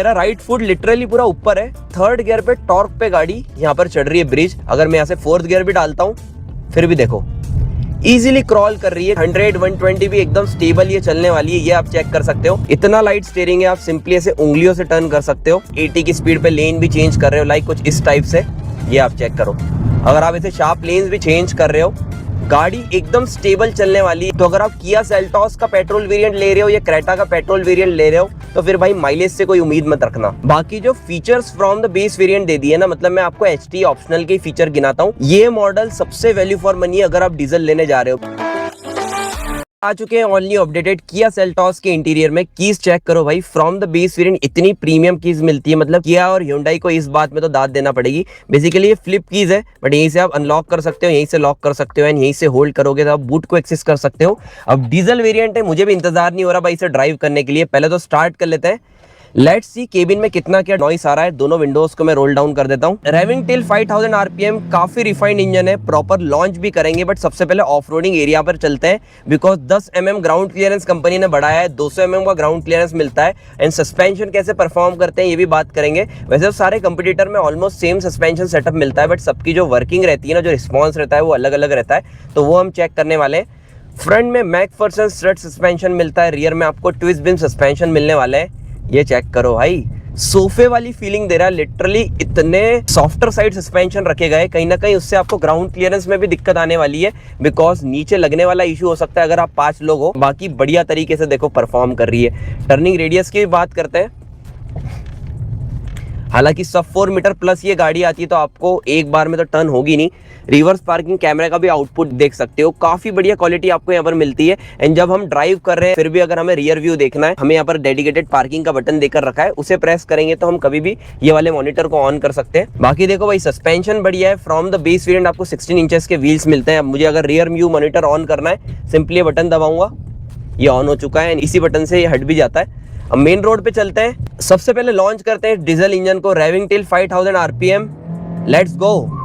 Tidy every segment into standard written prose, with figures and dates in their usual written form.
मेरा right foot literally पूरा ऊपर है, थर्ड गियर पे टॉर्क पे गाड़ी यहाँ पर चढ़ रही है ब्रिज। अगर मैं यहाँ से फोर्थ गियर भी डालता हूँ फिर भी देखो इजीली क्रॉल कर रही है। 100-120 भी एकदम स्टेबल ये चलने वाली है, ये आप चेक कर सकते हो। इतना लाइट स्टीयरिंग है, आप सिंपली ऐसे उंगलियों से टर्न कर सकते हो। 80 की स्पीड पे लेन भी चेंज कर रहे हो, लाइक कुछ इस टाइप से, ये आप चेक करो। अगर आप इसे शार्प लेन्स भी चेंज कर रहे हो, गाड़ी एकदम स्टेबल चलने वाली है। तो अगर आप किया सेल्टॉस का पेट्रोल वेरिएंट ले रहे हो या क्रेटा का पेट्रोल वेरिएंट ले रहे हो तो फिर भाई माइलेज से कोई उम्मीद मत रखना। बाकी जो features from the base variant दे दिए ना, मतलब मैं आपको HT ऑप्शनल के फीचर गिनाता हूँ। ये मॉडल सबसे वैल्यू फॉर मनी है अगर आप डीजल लेने जा रहे हो। आ चुके हैं ऑनली अपडेटेड किया सेल्टॉस के इंटीरियर में। कीज चेक करो भाई, फ्रॉम द बेस वेरिएंट इतनी प्रीमियम कीज मिलती है, मतलब किया और Hyundai को इस बात में तो दाद देना पड़ेगी। बेसिकली ये फ्लिप कीज है, बट यहीं से आप अनलॉक कर सकते हो, यहीं से लॉक कर सकते हो एंड यहीं से होल्ड करोगे तो आप बूट को एक्सेस कर सकते हो। अब डीजल वेरिएंट है, मुझे भी इंतजार नहीं हो रहा भाई इसे ड्राइव करने के लिए। पहले तो स्टार्ट कर लेते हैं, लेट्स सी केबिन में कितना क्या नॉइस आ रहा है। दोनों विंडोज को मैं रोल डाउन कर देता हूँ। रेविंग टिल 5000 RPM, काफी रिफाइंड इंजन है, प्रॉपर लॉन्च भी करेंगे। बट सबसे पहले ऑफ रोडिंग एरिया पर चलते हैं, because 10 mm ground clearance company ने बढ़ाया है, 200 mm का ग्राउंड क्लियरेंस मिलता है। एंड सस्पेंशन कैसे परफॉर्म करते हैं ये भी बात करेंगे। वैसे तो सारे कंपटीटर में ऑलमोस्ट सेम सस्पेंशन सेटअप मिलता है, बट सबकी जो वर्किंग रहती है ना, जो रिस्पॉन्स रहता है वो अलग अलग रहता है, तो वो हम चेक करने वाले हैं। फ्रंट में मैकफर्सन स्ट्रट सस्पेंशन मिलता है, रियर में आपको ट्विस्ट बिम सस्पेंशन मिलने वाले हैं। ये चेक करो भाई, सोफे वाली फीलिंग दे रहा है। लिटरली इतने सॉफ्टर साइड सस्पेंशन रखे गए, कहीं ना कहीं उससे आपको ग्राउंड क्लियरेंस में भी दिक्कत आने वाली है, बिकॉज नीचे लगने वाला इशू हो सकता है अगर आप 5 लोग हो। बाकी बढ़िया तरीके से देखो परफॉर्म कर रही है। टर्निंग रेडियस की बात करते हैं, हालांकि सब 4 मीटर प्लस ये गाड़ी आती है तो आपको एक बार में तो टर्न होगी नहीं। रिवर्स पार्किंग कैमरे का भी आउटपुट देख सकते हो, काफी बढ़िया क्वालिटी आपको यहाँ पर मिलती है। एंड जब हम ड्राइव कर रहे हैं फिर भी अगर हमें रियर व्यू देखना है, हमें यहाँ पर डेडिकेटेड पार्किंग का बटन देकर रखा है, उसे प्रेस करेंगे तो हम कभी भी ये वाले मॉनिटर को ऑन कर सकते हैं। बाकी देखो भाई, सस्पेंशन बढ़िया है। फ्रॉम द बेस वेरिएंट आपको 16 इंचेस के व्हील्स मिलते हैं। अब मुझे अगर रियर व्यू मॉनिटर ऑन करना है, सिंपली ये बटन दबाऊंगा, ये ऑन हो चुका है। इसी बटन से ये हट भी जाता है। अब मेन रोड पे चलते हैं। सबसे पहले लॉन्च करते हैं डीजल इंजन को, revving till 5000 RPM, let's go.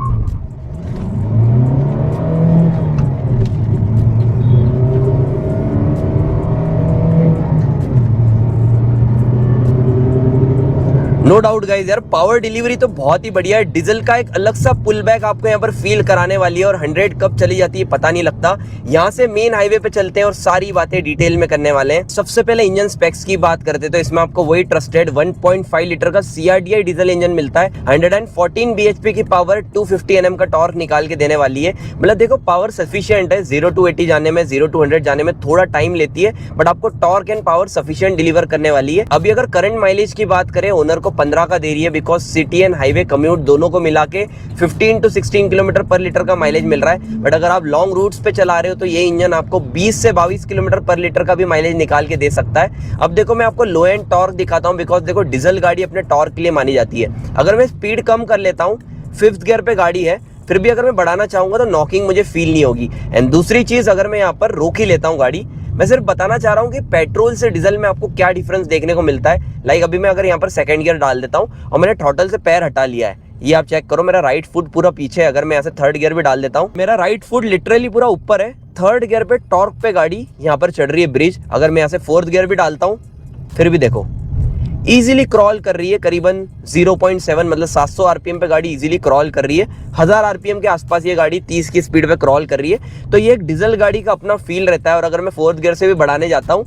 No doubt guys यार, पावर डिलीवरी तो बहुत ही बढ़िया है। डीजल का एक अलग सा पुल बैक आपको यहाँ पर फील कराने वाली है, और 100 कब चली जाती है पता नहीं लगता। यहाँ से मेन हाईवे पे चलते हैं और सारी बातें डिटेल में करने वाले हैं। सबसे पहले इंजन स्पेक्स की बात करते हैं तो इसमें आपको वही ट्रस्टेड 1.5 लीटर का CRDI डीजल इंजन मिलता है। 114 bhp की पावर, 250 Nm का टॉर्क निकाल के देने वाली है। मतलब देखो पावर सफिशियंट है, 0 to 80 जाने में, 0 to 100 जाने में थोड़ा टाइम लेती है, बट आपको torque and power sufficient deliver करने वाली है। अभी अगर करंट माइलेज की बात करें, ओनर को 15 का दे रही है, because city and highway commute दोनों को मिला के 15 to 16 किलोमीटर पर लीटर का माइलेज मिल रहा है। बट अगर आप लॉन्ग रूट्स पे चला रहे हो तो ये इंजन आपको 20 से 22 किलोमीटर पर लीटर का भी माइलेज निकाल के दे सकता है। अब देखो मैं आपको लो एंड टॉर्क दिखाता हूँ, बिकॉज देखो डीजल गाड़ी अपने टॉर्क के लिए मानी जाती है। अगर मैं स्पीड कम कर लेता हूँ, 5th गियर पे गाड़ी है, फिर भी अगर मैं बढ़ाना चाहूंगा तो नॉकिंग मुझे फील नहीं होगी। एंड दूसरी चीज, अगर मैं यहाँ पर रोक ही लेता हूँ गाड़ी, मैं सिर्फ बताना चाह रहा हूँ कि पेट्रोल से डीजल में आपको क्या डिफरेंस देखने को मिलता है। लाइक अभी मैं अगर यहाँ पर 2nd गियर डाल देता हूँ और मैंने थ्रॉटल से पैर हटा लिया है, ये आप चेक करो, मेरा राइट फुट पूरा पीछे है। अगर मैं यहाँ से 3rd गियर भी डाल देता हूँ, मेरा राइट फुट लिटरली पूरा ऊपर है, 3rd गियर पे टॉर्क पे गाड़ी यहाँ पर चढ़ रही है ब्रिज। अगर मैं यहाँ से 4th गियर भी डालता हूँ फिर भी देखो इजीली क्रॉल कर रही है, करीबन 0.7 मतलब 700 RPM पे गाड़ी इजीली क्रॉल कर रही है। 1000 RPM के आसपास ये गाड़ी 30 की स्पीड पे क्रॉल कर रही है। तो ये एक डीजल गाड़ी का अपना फील रहता है। और अगर मैं 4th गियर से भी बढ़ाने जाता हूँ,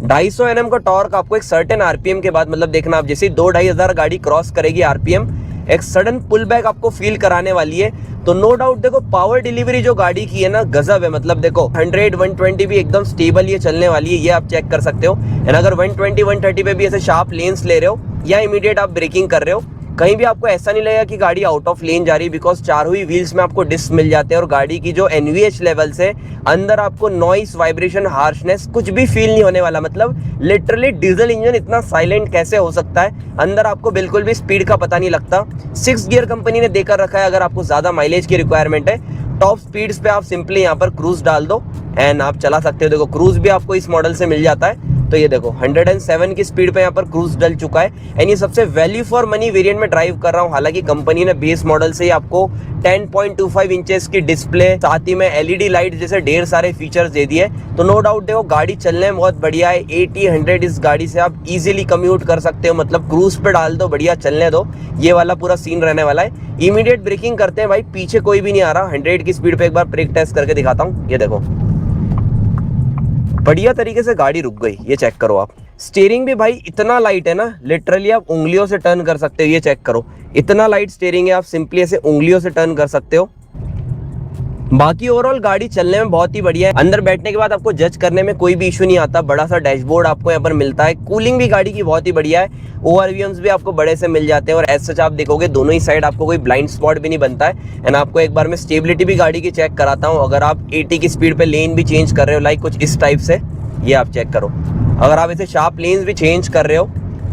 250 Nm का टॉर्क आपको एक सर्टेन RPM के बाद, मतलब देखना आप जैसे 2-2.5 गाड़ी क्रॉस करेगी RPM, एक सडन पुल बैक आपको फील कराने वाली है। तो नो डाउट देखो पावर डिलीवरी जो गाड़ी की है ना, गजब है। मतलब देखो 100-120 भी एकदम स्टेबल ये चलने वाली है, ये आप चेक कर सकते हो। एंड अगर 120-130 पे भी ऐसे शार्प लेन्स ले रहे हो या इमीडिएट आप ब्रेकिंग कर रहे हो, कहीं भी आपको ऐसा नहीं लगेगा कि गाड़ी आउट ऑफ लेन जा रही है, बिकॉज चारों ही व्हील्स में आपको डिस्क मिल जाते हैं। और गाड़ी की जो NVH लेवल्स है, अंदर आपको नॉइस, वाइब्रेशन, हार्शनेस कुछ भी फील नहीं होने वाला। मतलब लिटरली डीजल इंजन इतना साइलेंट कैसे हो सकता है, अंदर आपको बिल्कुल भी स्पीड का पता नहीं लगता। 6th गियर कंपनी ने देकर रखा है, अगर आपको ज्यादा माइलेज की रिक्वायरमेंट है। टॉप स्पीड्स पे आप सिंपली यहाँ पर क्रूज डाल दो एंड आप चला सकते हो। देखो क्रूज भी आपको इस मॉडल से मिल जाता है। तो ये देखो 107 की स्पीड पे यहाँ पर क्रूज डल चुका है एंड ये सबसे वैल्यू फॉर मनी वेरिएंट में ड्राइव कर रहा हूँ। हालांकि कंपनी ने बेस मॉडल से ही आपको 10.25 इंचेस की डिस्प्ले, साथ ही में एलईडी लाइट जैसे ढेर सारे फीचर्स दे दिए। तो नो डाउट देखो गाड़ी चलने में बहुत बढ़िया है। 80-100 इस गाड़ी से आप इजीली कम्यूट कर सकते हो, मतलब क्रूज पे डाल दो, बढ़िया चलने दो। ये वाला पूरा सीन रहने वाला है। इमीडिएट ब्रेकिंग करते हैं भाई, पीछे कोई भी नहीं आ रहा। 100 की स्पीड पे एक बार ब्रेक टेस्ट करके दिखाता हूँ। ये देखो बढ़िया तरीके से गाड़ी रुक गई, ये चेक करो आप। स्टीयरिंग भी भाई इतना लाइट है ना, लिटरली आप उंगलियों से टर्न कर सकते हो। ये चेक करो, इतना लाइट स्टीयरिंग है, आप सिंपली ऐसे उंगलियों से टर्न कर सकते हो। बाकी ओवरऑल गाड़ी चलने में बहुत ही बढ़िया है। अंदर बैठने के बाद आपको जज करने में कोई भी इशू नहीं आता। बड़ा सा डैशबोर्ड आपको यहाँ पर मिलता है। कूलिंग भी गाड़ी की बहुत ही बढ़िया है। ओवरव्यूज भी आपको बड़े से मिल जाते हैं और एज सच आप देखोगे दोनों ही साइड आपको कोई ब्लाइंड स्पॉट भी नहीं बनता है। एंड आपको एक बार मैं स्टेबिलिटी भी गाड़ी की चेक कराता हूँ। अगर आप 80 की स्पीड पे लेन भी चेंज कर रहे हो, लाइक कुछ इस टाइप से, ये आप चेक करो। अगर आप इसे शार्प लेन्स भी चेंज कर रहे हो,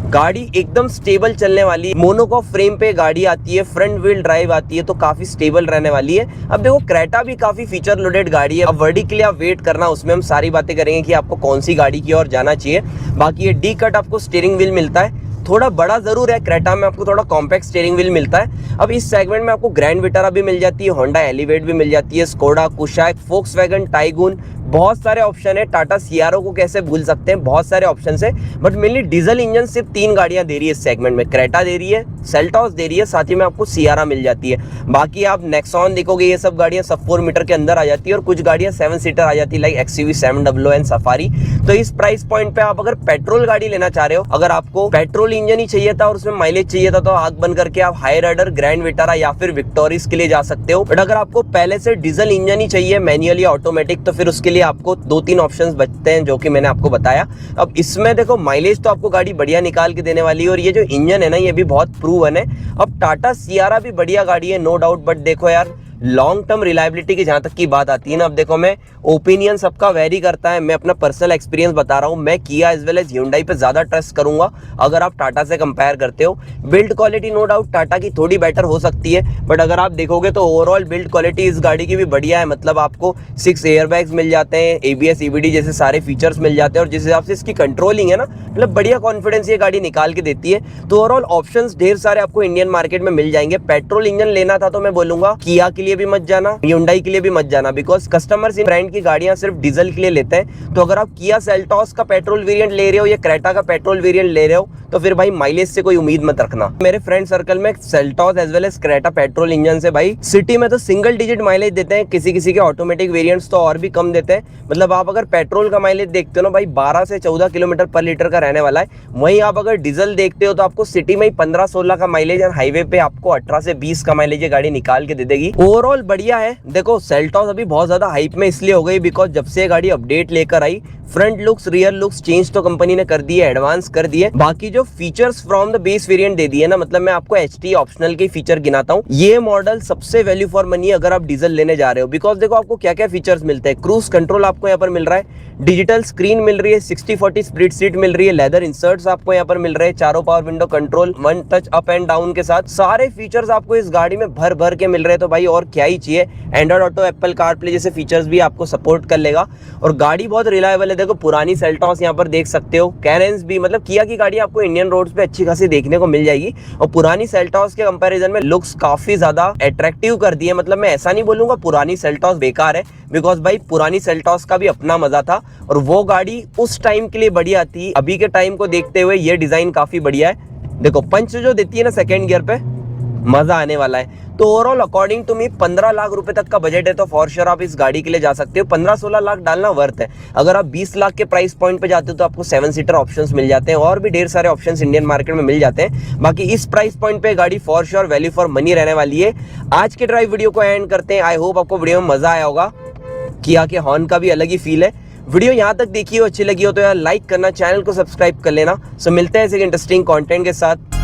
गाड़ी एकदम स्टेबल चलने वाली। मोनोकॉक फ्रेम पे गाड़ी आती है, फ्रंट व्हील ड्राइव आती है, तो काफी स्टेबल रहने वाली है। अब देखो क्रेटा भी काफी फीचर लोडेड गाड़ी है। अब वर्डी के लिए आप वेट करना, उसमें हम सारी बातें करेंगे कि आपको कौन सी गाड़ी की ओर जाना चाहिए। बाकी ये डी कट आपको स्टीयरिंग व्हील मिलता है, थोड़ा बड़ा जरूर है। क्रेटा में आपको थोड़ा कॉम्पैक्ट स्टीयरिंग व्हील मिलता है। अब इस सेगमेंट में आपको ग्रैंड विटारा भी मिल जाती है, होंडा एलिवेट भी मिल जाती है, स्कोडा कुशाक, फोक्सवैगन टाइगून, बहुत सारे ऑप्शन है। टाटा सियारो को कैसे भूल सकते हैं, बहुत सारे ऑप्शन है। बट मेनली डीजल इंजन सिर्फ 3 गाड़ियां दे रही है इस सेगमेंट में। क्रेटा दे रही है, सेल्टॉस दे रही है, साथ ही में आपको सियारा मिल जाती है। बाकी आप नेक्सॉन देखोगे, ये सब गाड़ियां सब 4 मीटर के अंदर आ जाती है और कुछ गाड़ियां 7 सीटर आ जाती है, लाइक XUV 700 एंड सफारी। तो इस प्राइस पॉइंट पे आप अगर पेट्रोल गाड़ी लेना चाह रहे हो, अगर आपको पेट्रोल इंजन ही चाहिए था और उसमें माइलेज चाहिए था, तो आग बंद करके आप हाई राइडर, ग्रैंड विटारा या फिर विक्टोरिस के लिए जा सकते हो। बट अगर आपको पहले से डीजल इंजन ही चाहिए, मैन्युअल या ऑटोमेटिक, तो फिर उसके लिए आपको 2-3 ऑप्शंस बचते हैं, जो कि मैंने आपको बताया। अब इसमें देखो माइलेज तो आपको गाड़ी बढ़िया निकाल के देने वाली है और ये जो इंजन है ना, ये भी बहुत प्रूवन है। अब टाटा सियारा भी बढ़िया गाड़ी है, नो डाउट। बट देखो यार, लॉन्ग टर्म रिलायबिलिटी की जहां तक की बात आती है ना, अब देखो मैं ओपिनियन सबका वेरी करता है, मैं अपना पर्सनल एक्सपीरियंस बता रहा हूं। मैं किया एज वेल एज Hyundai पे ज्यादा ट्रस्ट करूंगा अगर आप टाटा से कंपेयर करते हो। Build quality no doubt Tata की थोड़ी बेटर हो सकती है, बट अगर आप देखोगे तो ओवरऑल बिल्ड क्वालिटी इस गाड़ी की भी बढ़िया है। मतलब आपको 6 एयरबैग्स मिल जाते हैं, ABS EBD जैसे सारे फीचर्स मिल जाते हैं और जिस हिसाब से इसकी कंट्रोलिंग है ना, मतलब बढ़िया कॉन्फिडेंस ये गाड़ी निकाल के देती है। तो ओवरऑल ऑप्शंस ढेर सारे आपको इंडियन मार्केट में मिल जाएंगे। पेट्रोल इंजन लेना था तो मैं बोलूंगा किया के लिए भी मत जाना, Hyundai के लिए भी मत जाना, बिकॉज कस्टमर्स इन ब्रांड की गाड़ियां सिर्फ डीजल के लिए लेते हैं। तो अगर आप किया सेल्टॉस का पेट्रोल वेरिएंट ले रहे हो या क्रेटा का पेट्रोल वेरिएंट ले रहे हो, तो फिर भाई माइलेज से कोई उम्मीद मत रखना। मेरे फ्रेंड सर्कल में Seltos as well as Creta petrol engine से भाई सिटी में तो सिंगल डिजिट माइलेज देते हैं, किसी किसी के ऑटोमेटिक वेरिएंट्स तो और भी कम देते हैं। मतलब आप अगर पेट्रोल का माइलेज देखते हो ना भाई, 12 से 14 किलोमीटर पर लीटर का रहने वाला है। वहीं आप अगर डीजल देखते हो तो आपको सिटी में ही 15-16 का माइलेज और हाईवे पे आपको 18 से 20 का माइलेज ये गाड़ी निकाल के दे देगी। ओवरऑल बढ़िया है। देखो सेल्टॉस अभी बहुत ज्यादा हाइप में इसलिए हो गई बिकॉज जब से ये गाड़ी अपडेट लेकर आई, front looks rear looks change तो कंपनी ने कर दिए, एडवांस कर दिए। बाकी जो features from the base variant दे दिए ना, मतलब मैं आपको HT ऑप्शनल के फीचर गिनाता हूँ। ये मॉडल सबसे वैल्यू फॉर मनी अगर आप डीजल लेने जा रहे हो, बिकॉज देखो आपको क्या क्या फीचर्स मिलते हैं। क्रूज कंट्रोल आपको यहाँ पर मिल रहा है, डिजिटल स्क्रीन मिल रही है, 60/40 स्प्लिट सीट मिल रही है, लेदर इंसर्ट्स आपको यहाँ पर मिल रहे हैं, चारों power window control, 1 touch up and down के साथ सारे फीचर्स आपको इस गाड़ी में भर भर के मिल रहे हैं। तो भाई और क्या ही चाहिए। एंड्रॉइड ऑटो, एप्पल कारप्ले जैसे फीचर्स भी आपको सपोर्ट कर लेगा और गाड़ी बहुत रिलायबल है। देखो पुरानी सेल्टॉस यहाँ पर देख सकते हो, कैरेंस भी, मतलब किया की गाड़ी आपको इंडियन रोड्स पे अच्छी खासी देखने को मिल जाएगी और पुरानी सेल्टॉस के कंपैरिजन में लुक्स काफी ज्यादा अट्रैक्टिव कर दिए। मतलब मैं ऐसा नहीं बोलूंगा पुरानी सेल्टॉस बेकार है, बिकॉज भाई पुरानी सेल्टॉस का भी अपना मजा था और वो गाड़ी उस टाइम के लिए बढ़िया थी। अभी के टाइम को देखते हुए ये डिजाइन काफी बढ़िया है। देखो पंच जो देती है ना सेकेंड गियर पे, मजा आने वाला है। तो overall according to me 15 lakh रुपए तक का बजट है तो फॉर श्योर आप इस गाड़ी के लिए जा सकते हो। 15-16 लाख डालना वर्थ है। अगर आप 20 लाख के प्राइस पॉइंट पे जाते हो तो आपको 7 सीटर ऑप्शंस मिल जाते हैं और भी ढेर सारे ऑप्शंस इंडियन मार्केट में मिल जाते हैं। बाकी इस प्राइस पॉइंट पे गाड़ी for sure value for money रहने वाली है। आज के ड्राइव वीडियो को एंड करते हैं। आई होप आपको वीडियो में मजा आया होगा। किया के हॉर्न का भी अलग ही फील है। वीडियो यहाँ तक देखी हो, अच्छी लगी हो तो यार लाइक करना, चैनल को सब्सक्राइब कर लेना। सो मिलते हैं ऐसे इंटरेस्टिंग कंटेंट के साथ।